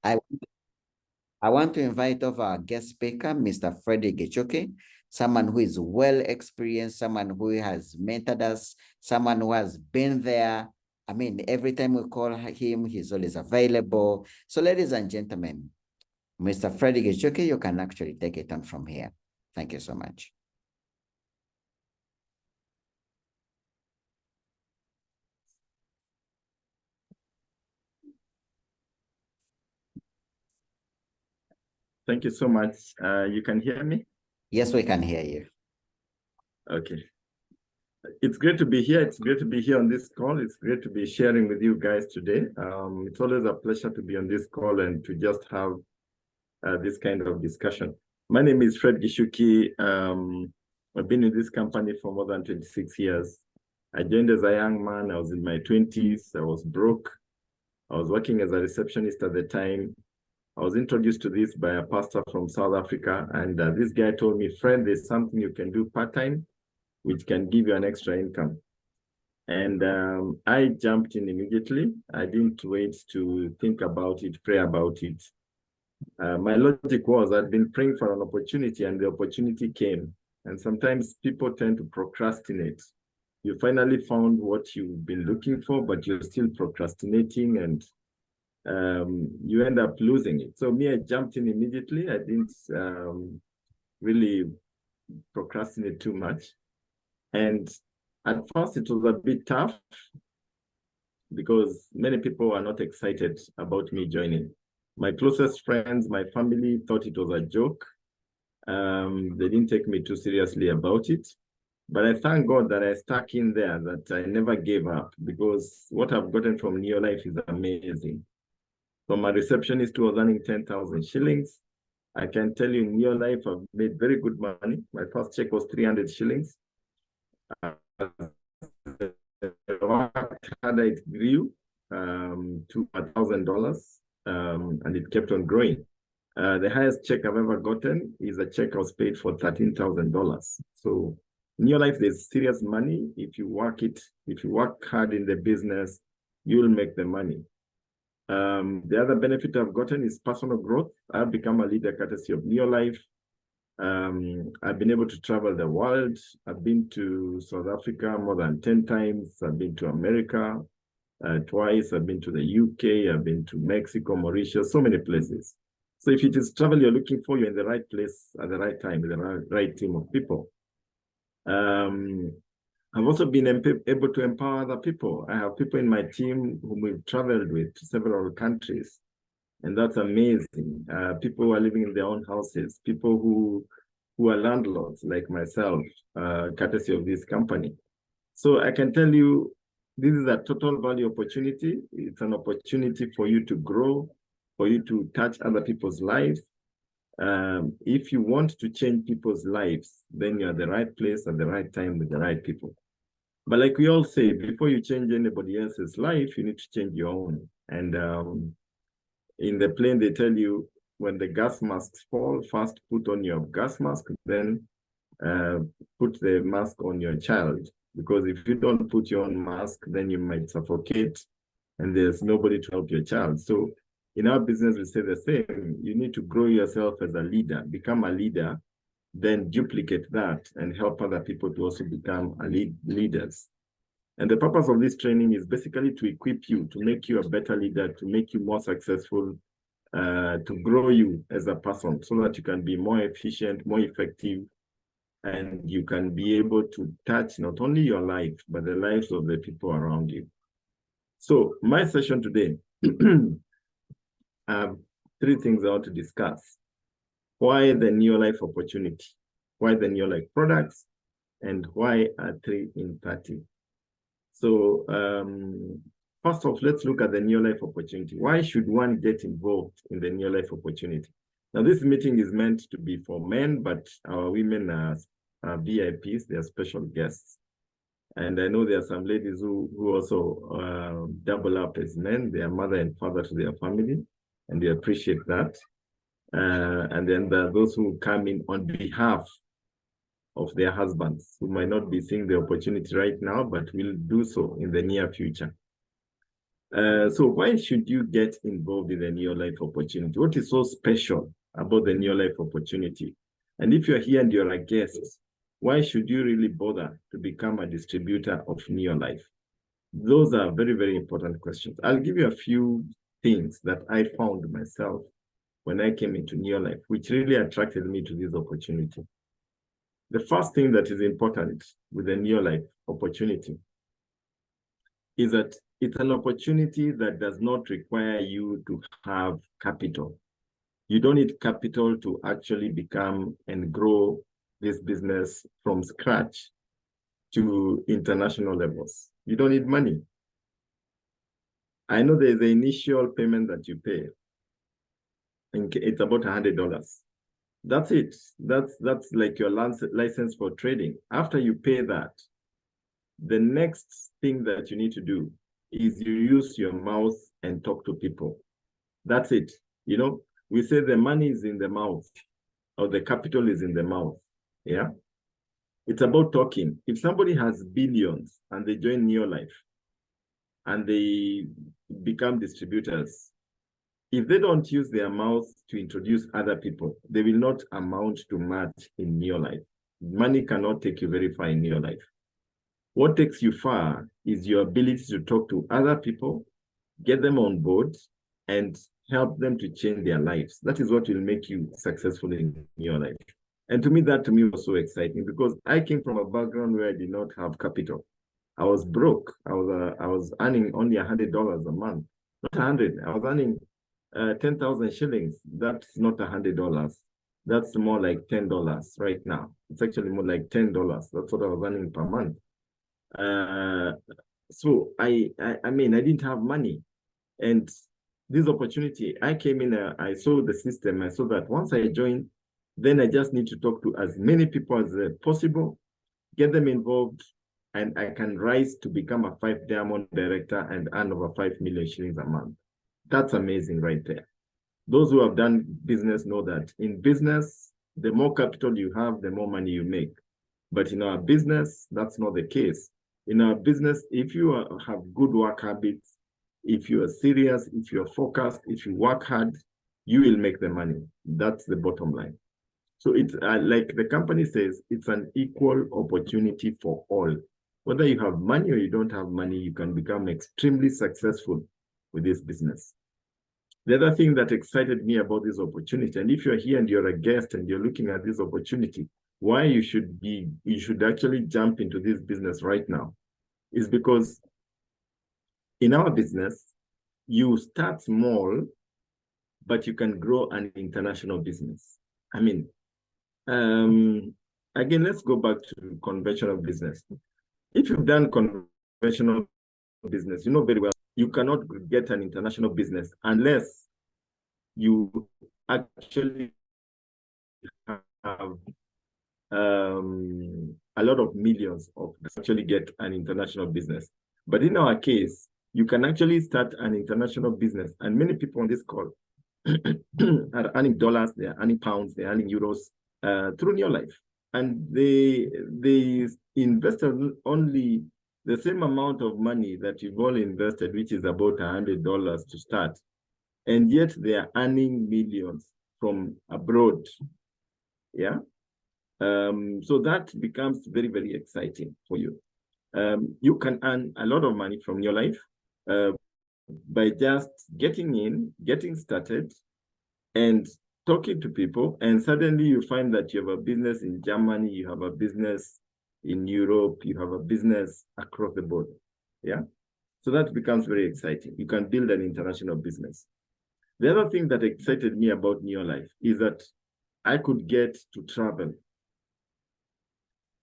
I I want to invite over our guest speaker, Mr. Freddy Gichuki, someone who is well experienced, someone who has mentored us, someone who has been there. I mean, every time we call him, he's always available. So ladies and gentlemen, Mr. Freddy Gichuki, you can actually take it on from here. Thank you so much. Thank you so much. You can hear me? Yes, we can hear you. Okay. It's great to be here. It's great to be here on this call. It's great to be sharing with you guys today. It's always a pleasure to be on this call and to just have this kind of discussion. My name is Fred Gichuki. I've been in this company for more than 26 years. I joined as a young man. I was in my 20s. I was broke. I was working as a receptionist at the time. I was introduced to this by a pastor from South Africa. And this guy told me, Fred, there's something you can do part-time, which can give you an extra income. And I jumped in immediately. I didn't wait to think about it, pray about it. My logic was I'd been praying for an opportunity and the opportunity came. And sometimes people tend to procrastinate. You finally found what you've been looking for, but you're still procrastinating and you end up losing it. So me, I jumped in immediately. I didn't really procrastinate too much. And at first it was a bit tough because many people were not excited about me joining. My closest friends, my family thought it was a joke. They didn't take me too seriously about it. But I thank God that I stuck in there, that I never gave up, because what I've gotten from Neolife is amazing. From a receptionist who was earning 10,000 shillings, I can tell you in Neolife, I've made very good money. My first check was 300 shillings. It grew to $1,000 and it kept on growing. The highest check I've ever gotten is a check I was paid for $13,000. So in your life, there's serious money. If you work hard in the business, you'll make the money. The other benefit I've gotten is personal growth. I've become a leader courtesy of Neolife. I've been able to travel the world. I've been to South Africa more than 10 times. I've been to America twice. I've been to the UK. I've been to Mexico, Mauritius, so many places. So if it is travel you're looking for, you're in the right place at the right time with the right team of people. I've also been able to empower other people. I have people in my team whom we've traveled with to several countries. And that's amazing. People who are living in their own houses, people who are landlords like myself, courtesy of this company. So I can tell you, this is a total value opportunity. It's an opportunity for you to grow, for you to touch other people's lives. If you want to change people's lives, then you're at the right place at the right time with the right people. But like we all say, before you change anybody else's life, you need to change your own. And in the plane, they tell you when the gas masks fall, first put on your gas mask, then put the mask on your child. Because if you don't put your own mask, then you might suffocate and there's nobody to help your child. So in our business, we say the same. You need to grow yourself as a leader, become a leader, then duplicate that and help other people to also become leaders. And the purpose of this training is basically to equip you, to make you a better leader, to make you more successful, to grow you as a person so that you can be more efficient, more effective, and you can be able to touch not only your life, but the lives of the people around you. So my session today, I have three things I want to discuss. Why the Neolife opportunity? Why the Neolife products? And why are 3 in 30? So first off, let's look at the Neolife opportunity. Why should one get involved in the Neolife opportunity? Now, this meeting is meant to be for men, but our women are VIPs, they are special guests. And I know there are some ladies who also double up as men. They are mother and father to their family, and they appreciate that. And then there are those who come in on behalf of their husbands who might not be seeing the opportunity right now, but will do so in the near future. So why should you get involved in the Neolife opportunity? What is so special about the Neolife opportunity? And if you're here and you're a guest, why should you really bother to become a distributor of Neolife? Those are very, very important questions. I'll give you a few things that I found myself when I came into Neolife, which really attracted me to this opportunity. The first thing that is important with the Neolife opportunity is that it's an opportunity that does not require you to have capital. You don't need capital to actually become and grow this business from scratch to international levels. You don't need money. I know there's an initial payment that you pay, and it's about $100. That's it. That's like your license for trading. After you pay that, the next thing that you need to do is you use your mouth and talk to people. That's it. You know, we say the money is in the mouth, or the capital is in the mouth. Yeah. It's about talking. If somebody has billions and they join Neolife and they become distributors, if they don't use their mouth to introduce other people, they will not amount to much in Neolife. Money cannot take you very far in Neolife. What takes you far is your ability to talk to other people, get them on board, and help them to change their lives. That is what will make you successful in your life. And to me was so exciting because I came from a background where I did not have capital. I was broke. I was earning only $100 a month. Not 100. I was earning 10,000 shillings. That's not $100. That's more like $10 right now. It's actually more like $10. That's what I was earning per month. So I mean, I didn't have money. And this opportunity, I came in, I saw the system. I saw that once I joined, then I just need to talk to as many people as possible, get them involved, and I can rise to become a 5-diamond director and earn over 5 million shillings a month. That's amazing right there. Those who have done business know that in business, the more capital you have, the more money you make. But in our business, that's not the case. In our business, if you have good work habits, if you are serious, if you're focused, if you work hard, you will make the money. That's the bottom line. So it's like the company says, it's an equal opportunity for all. Whether you have money or you don't have money, you can become extremely successful with this business. The other thing that excited me about this opportunity, and if you're here and you're a guest and you're looking at this opportunity, why you should actually jump into this business right now is because in our business, you start small, but you can grow an international business. I mean, again, let's go back to conventional business. If you've done conventional business, you know very well, you cannot get an international business unless you actually have a lot of millions of actually get an international business. But in our case, you can actually start an international business, and many people on this call are earning dollars, they're earning pounds, they're earning euros through Neolife. And they invested only the same amount of money that you've all invested, which is about $100 to start. And yet they are earning millions from abroad. Yeah. So that becomes very, very exciting for you. You can earn a lot of money from Neolife by just getting in, getting started, and talking to people. And suddenly you find that you have a business in Germany, you have a business in Europe, you have a business across the board. Yeah. So that becomes very exciting. You can build an international business. The other thing that excited me about Neolife is that I could get to travel.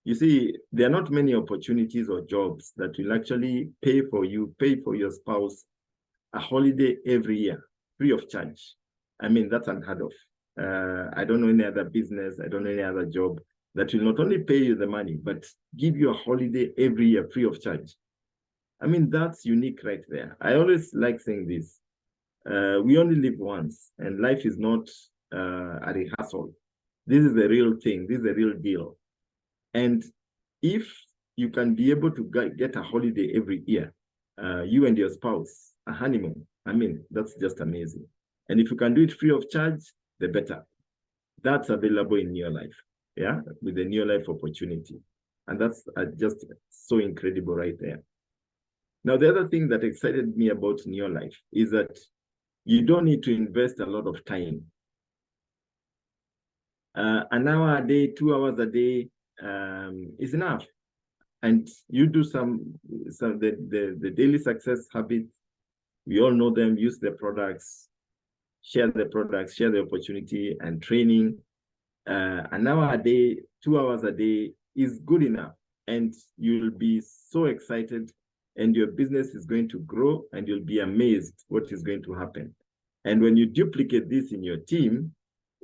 You see, there are not many opportunities or jobs that will actually pay for you, pay for your spouse a holiday every year, free of charge. I mean, that's unheard of. I don't know any other business, I don't know any other job that will not only pay you the money, but give you a holiday every year, free of charge. I mean, that's unique right there. I always like saying this. We only live once, and life is not a rehearsal. This is the real thing. This is the real deal. And if you can be able to get a holiday every year, you and your spouse, a honeymoon. I mean, that's just amazing. And if you can do it free of charge, the better. That's available in Neolife, yeah, with the Neolife opportunity. And that's just so incredible right there. Now, the other thing that excited me about Neolife is that you don't need to invest a lot of time. An hour a day, 2 hours a day is enough. And you do some the daily success habits. We all know them, use the products, share the opportunity and training. An hour a day, 2 hours a day is good enough. And you'll be so excited and your business is going to grow and you'll be amazed what is going to happen. And when you duplicate this in your team,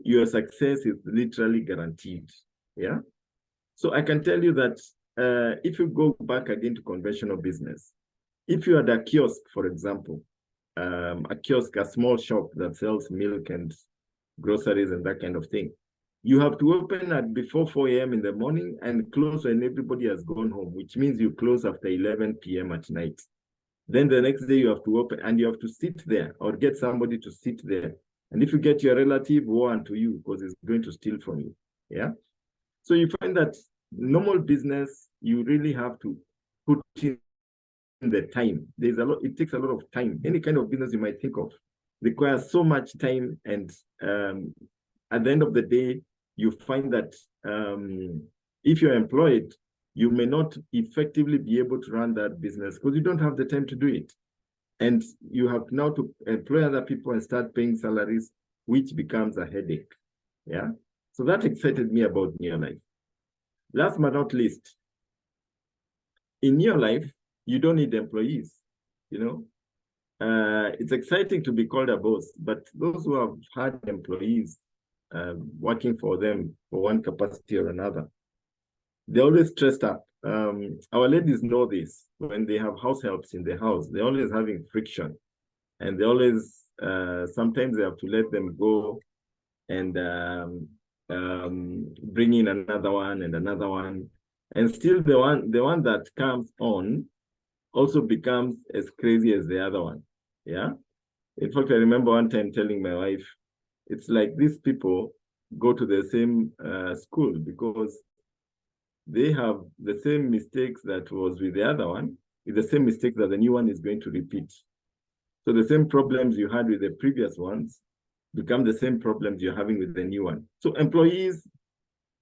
your success is literally guaranteed. Yeah. So I can tell you that if you go back again to conventional business, if you had a kiosk, for example, a kiosk, a small shop that sells milk and groceries and that kind of thing, you have to open at before 4 a.m. in the morning and close when everybody has gone home, which means you close after 11 p.m. at night. Then the next day you have to open and you have to sit there or get somebody to sit there. And if you get your relative, woe unto you because it's going to steal from you. Yeah. So you find that normal business, you really have to put in the time. There's a lot, it takes a lot of time. Any kind of business you might think of requires so much time. And at the end of the day, you find that if you're employed, you may not effectively be able to run that business because you don't have the time to do it. And you have now to employ other people and start paying salaries, which becomes a headache. Yeah. So that excited me about Neolife. Last but not least, in Neolife, you don't need employees. You know, it's exciting to be called a boss, but those who have had employees working for them for one capacity or another, they're always stressed up. Our ladies know this. When they have house helps in the house, they're always having friction. And they always, sometimes they have to let them go and bring in another one and another one. And still the one that comes on also becomes as crazy as the other one. Yeah. In fact, I remember one time telling my wife, it's like these people go to the same school because they have the same mistakes that was with the other one, is the same mistake that the new one is going to repeat. So the same problems you had with the previous ones become the same problems you're having with the new one. So employees,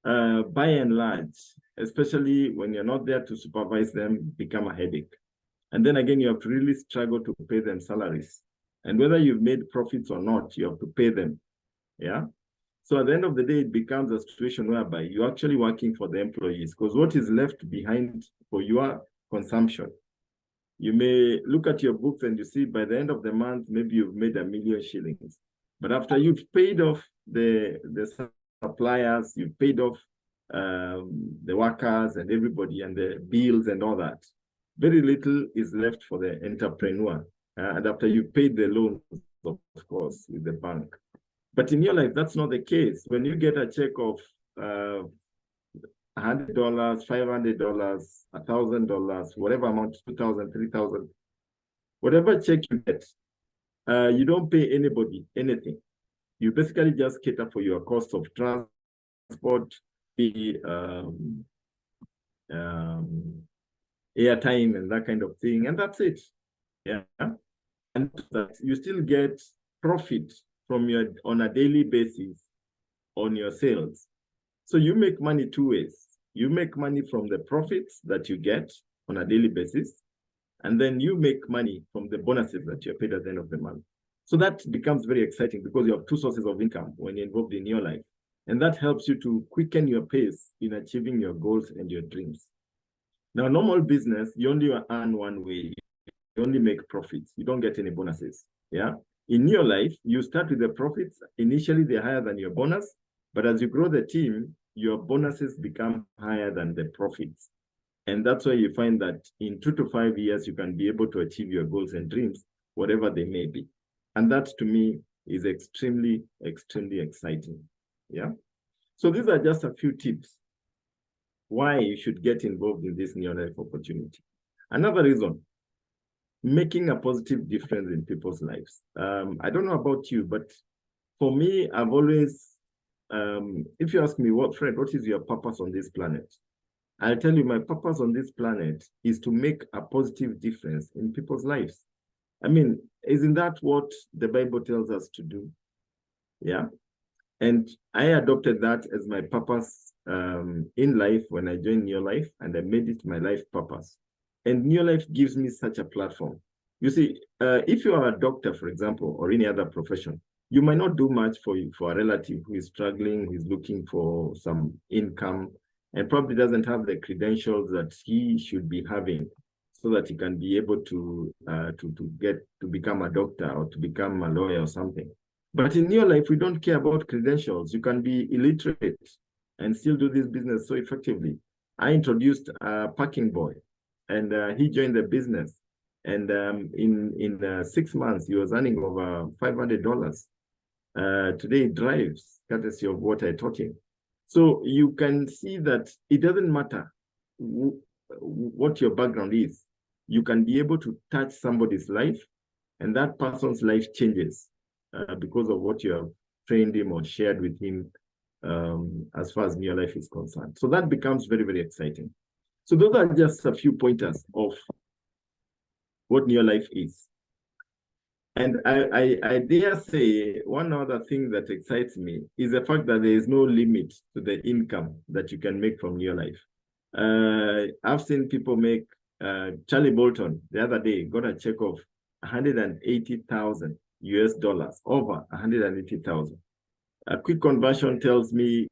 by and large, especially when you're not there to supervise them, become a headache. And then again, you have to really struggle to pay them salaries. And whether you've made profits or not, you have to pay them. Yeah. So at the end of the day, it becomes a situation whereby you're actually working for the employees because what is left behind for your consumption, you may look at your books and you see by the end of the month, maybe you've made $1 million shillings. But after you've paid off the suppliers, you've paid off the workers and everybody and the bills and all that, very little is left for the entrepreneur. And after you paid the loans, of course, with the bank. But in your life, that's not the case. When you get a check of $100, $500, $1,000, whatever amount, 2,000, 3,000, whatever check you get, you don't pay anybody anything. You basically just cater for your cost of transport, the airtime and that kind of thing, and that's it. Yeah, and that you still get profit from your on a daily basis on your sales. So you make money two ways. You make money from the profits that you get on a daily basis, and then you make money from the bonuses that you're paid at the end of the month. So that becomes very exciting because you have two sources of income when you're involved in your life. And that helps you to quicken your pace in achieving your goals and your dreams. Now, normal business, you only earn one way. You only make profits. You don't get any bonuses. Yeah. In your life, you start with the profits. Initially, they're higher than your bonus. But as you grow the team, your bonuses become higher than the profits. And that's why you find that in 2 to 5 years, you can be able to achieve your goals and dreams, whatever they may be. And that, to me, is extremely, extremely exciting. Yeah. So these are just a few tips why you should get involved in this Neolife opportunity. Another reason making a positive difference in people's lives. I don't know about you, but for me, I've always, if you ask me, Fred, what is your purpose on this planet? I'll tell you, my purpose on this planet is to make a positive difference in people's lives. I mean, isn't that what the Bible tells us to do? Yeah. And I adopted that as my purpose in life when I joined Neolife, and I made it my life purpose. And Neolife gives me such a platform. You see, if you are a doctor, for example, or any other profession, you might not do much for a relative who is struggling, who is looking for some income, and probably doesn't have the credentials that he should be having, so that he can be able to become a doctor or to become a lawyer or something. But in your life, we don't care about credentials. You can be illiterate and still do this business so effectively. I introduced a parking boy, and he joined the business. And in 6 months, he was earning over $500. Today, he drives, courtesy of what I taught him. So you can see that it doesn't matter what your background is. You can be able to touch somebody's life, and that person's life changes because of what you have trained him or shared with him as far as Neolife is concerned. So that becomes very, very exciting. So those are just a few pointers of what Neolife is. And I dare say one other thing that excites me is the fact that there is no limit to the income that you can make from Neolife. I've seen people make, Charlie Bolton the other day got a check of 180,000 US dollars, over 180,000. A quick conversion tells me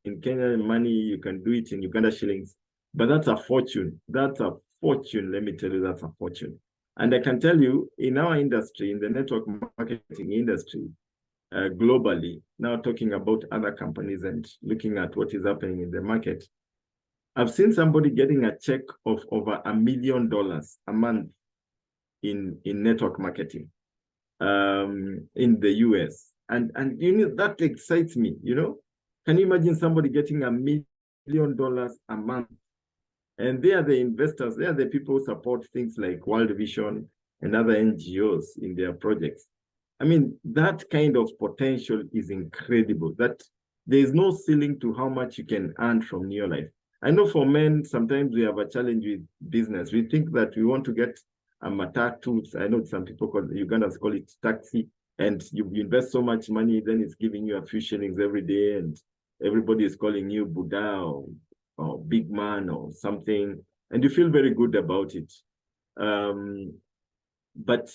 in Kenyan money, you can do it in Uganda shillings, but that's a fortune. That's a fortune. Let me tell you, that's a fortune. And I can tell you, in our industry, in the network marketing industry, globally, now talking about other companies and looking at what is happening in the market, I've seen somebody getting a check of over $1 million a month in network marketing in the US. And you know, that excites me, you know? Can you imagine somebody getting $1 million a month? And they are the investors, they are the people who support things like World Vision and other NGOs in their projects. I mean, that kind of potential is incredible. That there is no ceiling to how much you can earn from Neolife. I know for men, sometimes we have a challenge with business. We think that we want to get a matatu. I know some people call Ugandans call it taxi, and you invest so much money, then it's giving you a few shillings every day, and everybody is calling you Buddha or big man or something, and you feel very good about it. But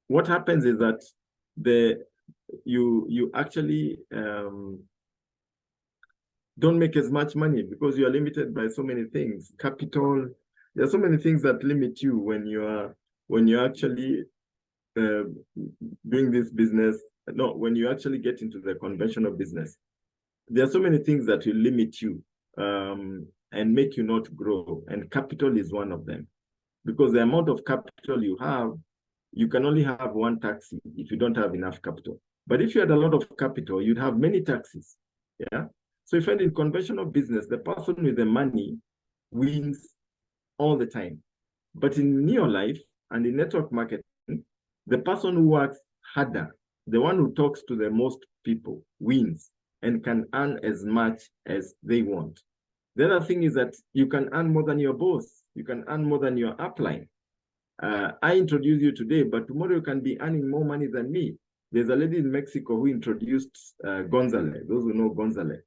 what happens is that you actually don't make as much money because you are limited by so many things. Capital, there are so many things that limit you when you're actually doing this business. No, when you actually get into the conventional business, there are so many things that will limit you and make you not grow. And capital is one of them. Because the amount of capital you have, you can only have one taxi if you don't have enough capital. But if you had a lot of capital, you'd have many taxis. Yeah. So if in conventional business, the person with the money wins all the time. But in Neolife and in network marketing, the person who works harder, the one who talks to the most people, wins and can earn as much as they want. The other thing is that you can earn more than your boss. You can earn more than your upline. I introduced you today, but tomorrow you can be earning more money than me. There's a lady in Mexico who introduced Gonzalez, those who know Gonzalez.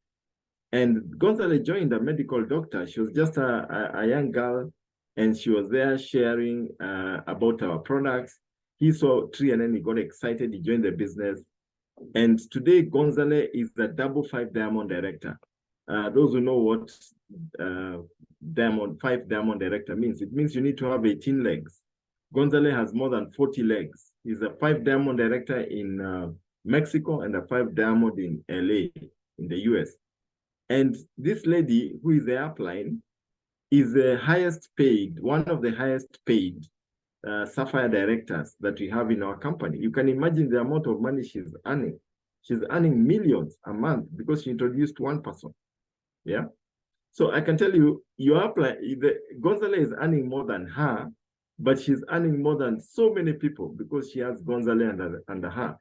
And Gonzalez joined a medical doctor. She was just a young girl, and she was there sharing about our products. He saw Tree, and then he got excited. He joined the business. And today, Gonzalez is the double 5 diamond director. Those who know what 5 diamond director means, it means you need to have 18 legs. Gonzalez has more than 40 legs. He's a 5 diamond director in Mexico and a 5 diamond in LA, in the US. And this lady, who is the upline, is the highest paid, one of the highest paid Sapphire directors that we have in our company. You can imagine the amount of money she's earning. She's earning millions a month because she introduced one person. Yeah. So I can tell you, your upline, Gonzalez is earning more than her but she's earning more than so many people because she has Gonzale under her.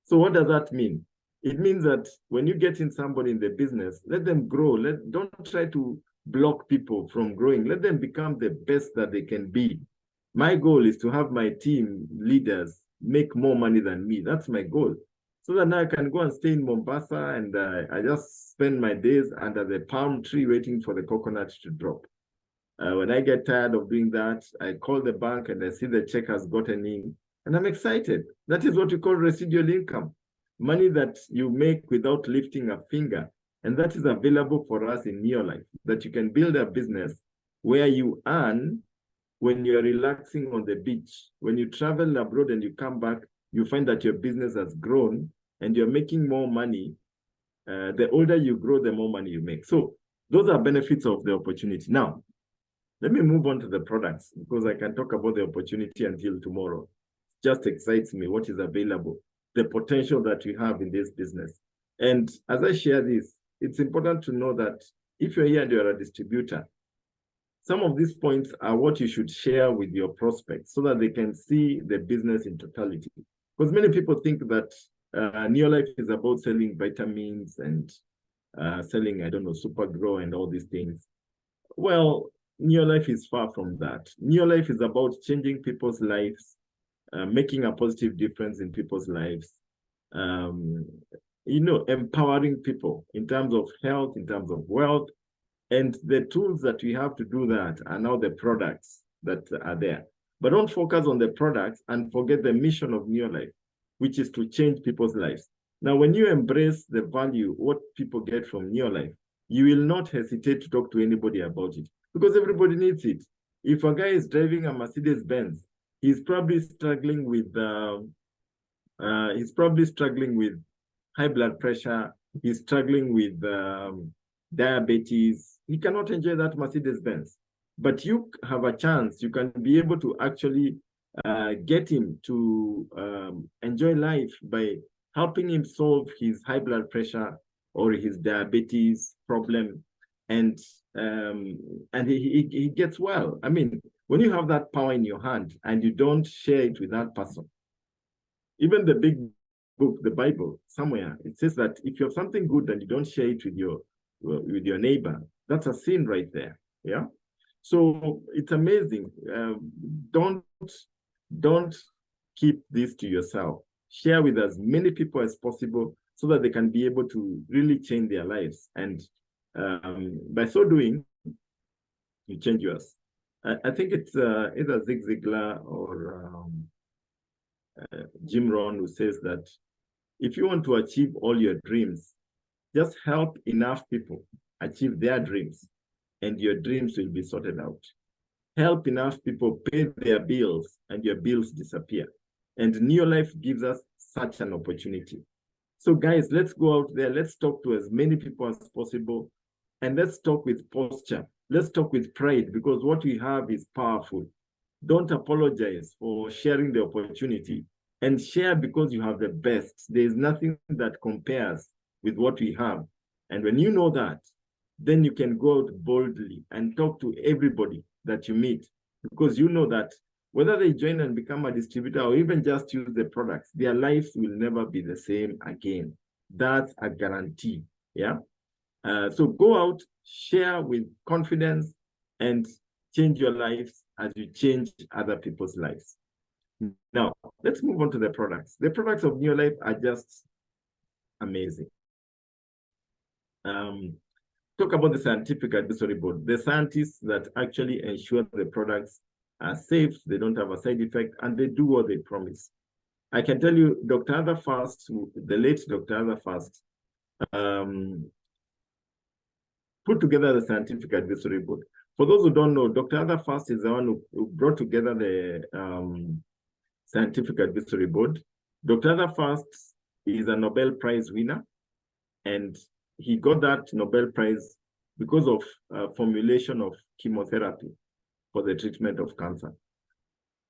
So what does that mean? It means that when you get in somebody in the business, let them grow. Don't try to block people from growing. Let them become the best that they can be. My goal is to have my team leaders make more money than me. That's my goal. So that now I can go and stay in Mombasa and I just spend my days under the palm tree waiting for the coconut to drop. When I get tired of doing that, I call the bank and I see the check has gotten in, and I'm excited. That is what we call residual income, money that you make without lifting a finger. And that is available for us in Neolife, that you can build a business where you earn when you're relaxing on the beach. When you travel abroad and you come back, you find that your business has grown and you're making more money. The older you grow, the more money you make. So those are benefits of the opportunity. Now, let me move on to the products because I can talk about the opportunity until tomorrow. It just excites me what is available, the potential that we have in this business. And as I share this, it's important to know that if you're here and you're a distributor, some of these points are what you should share with your prospects so that they can see the business in totality. Because many people think that Neolife is about selling vitamins and selling, I don't know, Supergrow and all these things. Well, Neolife is far from that. Neolife is about changing people's lives, making a positive difference in people's lives, empowering people in terms of health, in terms of wealth. And the tools that we have to do that are now the products that are there. But don't focus on the products and forget the mission of Neolife, which is to change people's lives. Now, when you embrace the value, what people get from Neolife, you will not hesitate to talk to anybody about it because everybody needs it. If a guy is driving a Mercedes-Benz, he's probably struggling with high blood pressure. He's struggling with diabetes. He cannot enjoy that Mercedes-Benz. But you have a chance. You can be able to actually get him to enjoy life by helping him solve his high blood pressure or his diabetes problem, and he gets well. I mean, when you have that power in your hand and you don't share it with that person, even the big book, the Bible, somewhere it says that if you have something good and you don't share it with your neighbor, that's a sin right there. Yeah. So it's amazing. Don't keep this to yourself. Share with as many people as possible so that they can be able to really change their lives. And by so doing, you change yours. I think it's either Zig Ziglar or Jim Rohn who says that if you want to achieve all your dreams, just help enough people achieve their dreams and your dreams will be sorted out. Help enough people pay their bills and your bills disappear. And Neolife gives us such an opportunity. So guys, let's go out there. Let's talk to as many people as possible. And let's talk with posture. Let's talk with pride because what we have is powerful. Don't apologize for sharing the opportunity and share because you have the best. There is nothing that compares with what we have. And when you know that, then you can go out boldly and talk to everybody that you meet because you know that whether they join and become a distributor or even just use the products, their lives will never be the same again. That's a guarantee. Yeah. So go out, share with confidence, and change your lives as you change other people's lives. Now, let's move on to the products. The products of Neolife are just amazing. Talk about the scientific advisory board. The scientists that actually ensure the products are safe, they don't have a side effect, and they do what they promise. I can tell you, Dr. Arthur Fast, the late Dr. Arthur Fast, put together the scientific advisory board. For those who don't know, Dr. Arthur Fast is the one who brought together the scientific advisory board. Dr. Arthur Fast is a Nobel Prize winner, and he got that Nobel Prize because of formulation of chemotherapy for the treatment of cancer.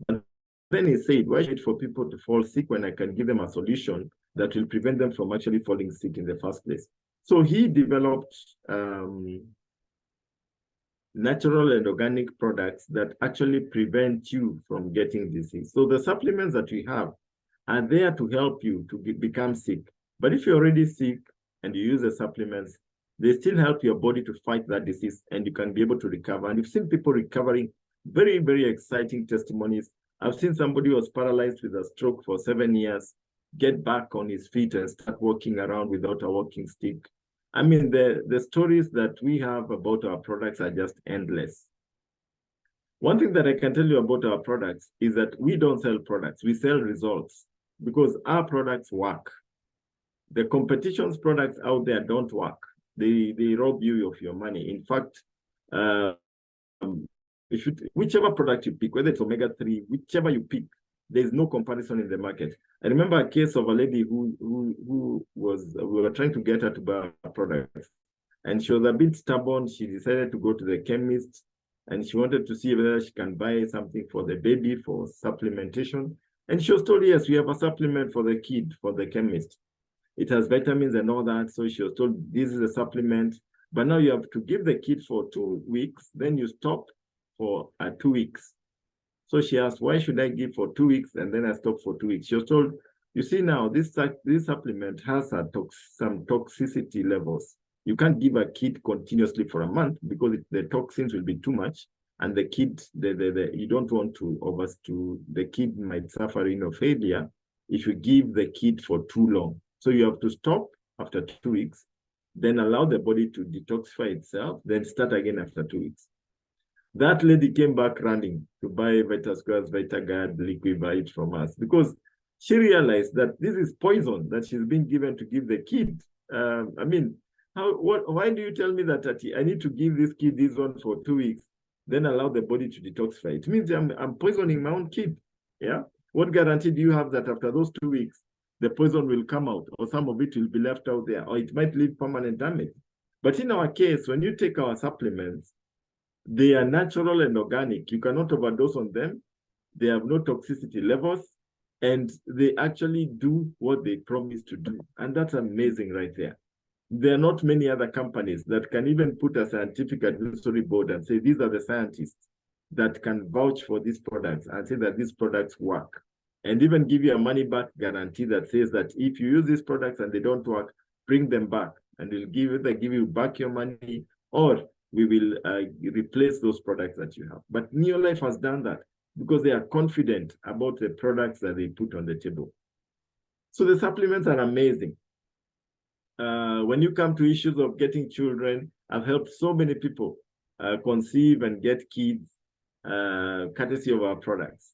And then he said, why should for people to fall sick when I can give them a solution that will prevent them from actually falling sick in the first place? So he developed natural and organic products that actually prevent you from getting disease. So the supplements that we have are there to help you to become sick. But if you're already sick and you use the supplements, they still help your body to fight that disease and you can be able to recover. And you've seen people recovering, very, very exciting testimonies. I've seen somebody who was paralyzed with a stroke for 7 years, get back on his feet and start walking around without a walking stick. I mean, the stories that we have about our products are just endless. One thing that I can tell you about our products is that we don't sell products, we sell results because our products work. The competition's products out there don't work. They rob you of your money. In fact, whichever product you pick, whether it's omega-3, whichever you pick, there's no comparison in the market. I remember a case of a lady who was, we were trying to get her to buy a product, and she was a bit stubborn. She decided to go to the chemist, and she wanted to see whether she can buy something for the baby for supplementation. And she was told, yes, we have a supplement for the kid, for the chemist. It has vitamins and all that. So she was told, this is a supplement, but now you have to give the kid for 2 weeks, then you stop for 2 weeks. So she asked, why should I give for 2 weeks and then I stop for 2 weeks? She was told, you see now, this supplement has some toxicity levels. You can't give a kid continuously for a month because the toxins will be too much. And the kid, you don't want to the kid might suffer renal failure if you give the kid for too long. So you have to stop after 2 weeks, then allow the body to detoxify itself, then start again after 2 weeks. That lady came back running to buy VitaSquares, VitaGuard, Liquivite from us because she realized that this is poison that she's been given to give the kid. I mean, why do you tell me that I need to give this kid this one for 2 weeks, then allow the body to detoxify? It means I'm poisoning my own kid. Yeah. What guarantee do you have that after those 2 weeks, the poison will come out, or some of it will be left out there, or it might leave permanent damage? But in our case, when you take our supplements, they are natural and organic. You cannot overdose on them. They have no toxicity levels, and they actually do what they promise to do. And that's amazing right there. There are not many other companies that can even put a scientific advisory board and say, these are the scientists that can vouch for these products and say that these products work. And even give you a money-back guarantee that says that if you use these products and they don't work, bring them back. And they'll either give you back your money or we will replace those products that you have. But Neolife has done that because they are confident about the products that they put on the table. So the supplements are amazing. When you come to issues of getting children, I've helped so many people conceive and get kids courtesy of our products.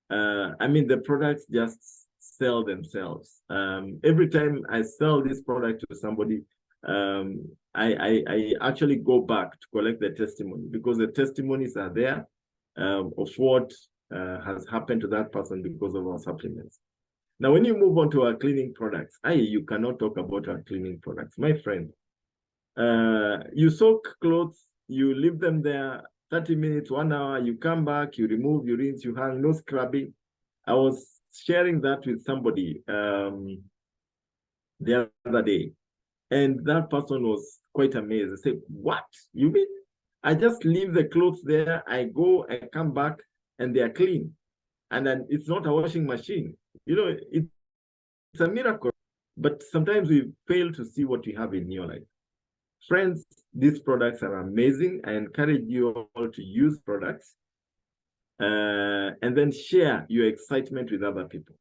I mean, the products just sell themselves. Every time I sell this product to somebody, I actually go back to collect the testimony because the testimonies are there of what has happened to that person because of our supplements. Now, when you move on to our cleaning products, you cannot talk about our cleaning products. My friend, you soak clothes, you leave them there 30 minutes, 1 hour, you come back, you remove, you rinse, you hang, no scrubbing. I was sharing that with somebody the other day, and that person was quite amazed. I said, what? You mean I just leave the clothes there, I go, I come back, and they are clean? And then it's not a washing machine. You know, it's a miracle. But sometimes we fail to see what we have in Neolife. Friends, these products are amazing. I encourage you all to use products and then share your excitement with other people.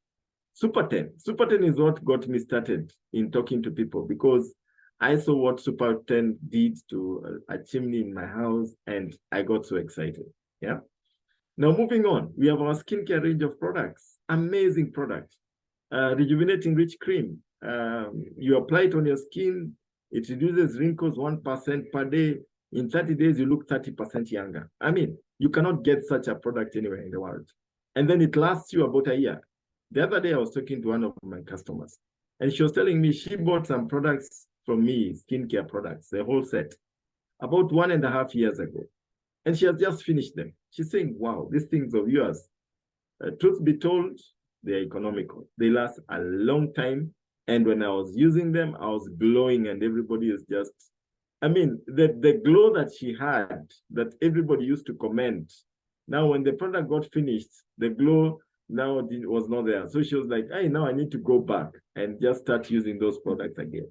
Super 10 is what got me started in talking to people because I saw what Super 10 did to a chimney in my house and I got so excited. Yeah. Now moving on, we have our skincare range of products, amazing products. Rejuvenating Rich Cream. You apply it on your skin, it reduces wrinkles 1% per day. In 30 days, you look 30% younger. I mean, you cannot get such a product anywhere in the world. And then it lasts you about a year. The other day, I was talking to one of my customers, and she was telling me she bought some products from me, skincare products, the whole set, about 1.5 years ago. And she has just finished them. She's saying, wow, these things of yours, truth be told, they're economical. They last a long time. And when I was using them, I was glowing and everybody is just, I mean, the glow that she had, that everybody used to comment. Now, when the product got finished, the glow now was not there. So she was like, hey, now I need to go back and just start using those products again.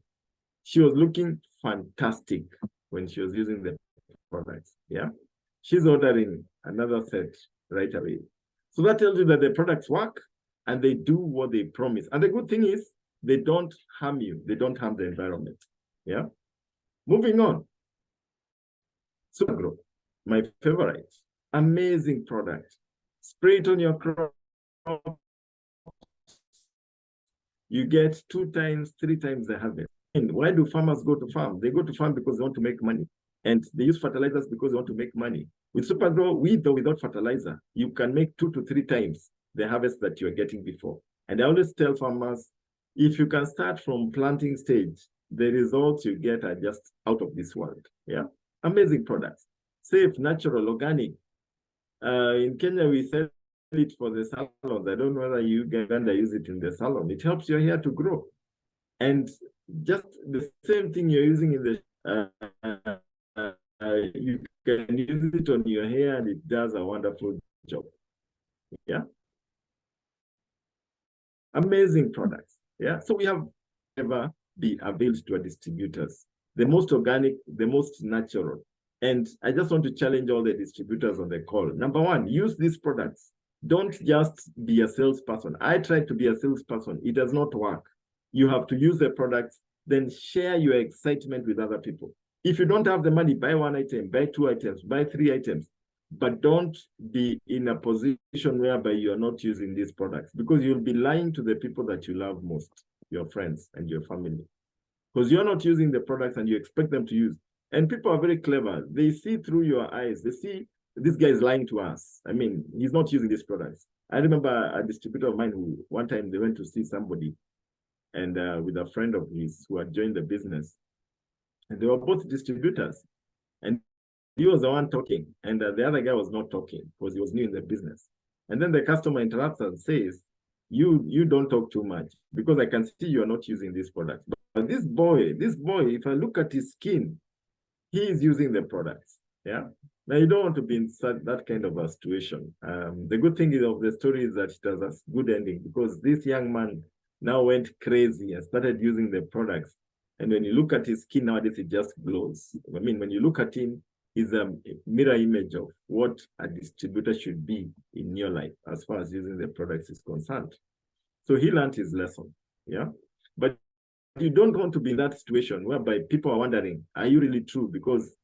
She was looking fantastic when she was using the products. Yeah. She's ordering another set right away. So that tells you that the products work and they do what they promise. And the good thing is they don't harm you. They don't harm the environment. Yeah. Moving on. Supergrow, my favorite. Amazing product. Spray it on your crop. You get 2 times, 3 times the harvest. And why do farmers go to farm? They go to farm because they want to make money. And they use fertilizers because they want to make money. With Supergrow, with or without fertilizer, you can make 2 to 3 times the harvest that you're getting before. And I always tell farmers, if you can start from planting stage, the results you get are just out of this world. Yeah, amazing products, safe, natural, organic. In Kenya, we sell it for the salons. I don't know whether you Uganda use it in the salon. It helps your hair to grow. And just the same thing you're using in the you can use it on your hair and it does a wonderful job. Yeah. Amazing products. Yeah. So we have ever be availed to our distributors. The most organic, the most natural. And I just want to challenge all the distributors on the call. Number one, use these products. Don't just be a salesperson. I tried to be a salesperson. It does not work. You have to use the products, then share your excitement with other people. If you don't have the money, buy 1 item, buy 2 items, buy 3 items, but don't be in a position whereby you're not using these products, because you'll be lying to the people that you love most, your friends and your family, because you're not using the products and you expect them to use. And people are very clever. They see through your eyes. They see this guy is lying to us. I mean, he's not using these products. I remember a distributor of mine who one time they went to see somebody and with a friend of his who had joined the business. And they were both distributors. And he was the one talking. And the other guy was not talking because he was new in the business. And then the customer interrupts and says, you don't talk too much because I can see you're not using this product. But this boy, if I look at his skin, he is using the products. Yeah. Now you don't want to be in that kind of a situation. The good thing of the story is that it has a good ending, because this young man now went crazy and started using the products. And when you look at his skin nowadays, it just glows. I mean, when you look at him, he's a mirror image of what a distributor should be in your life as far as using the products is concerned. So he learned his lesson. Yeah. But you don't want to be in that situation whereby people are wondering, are you really true? Because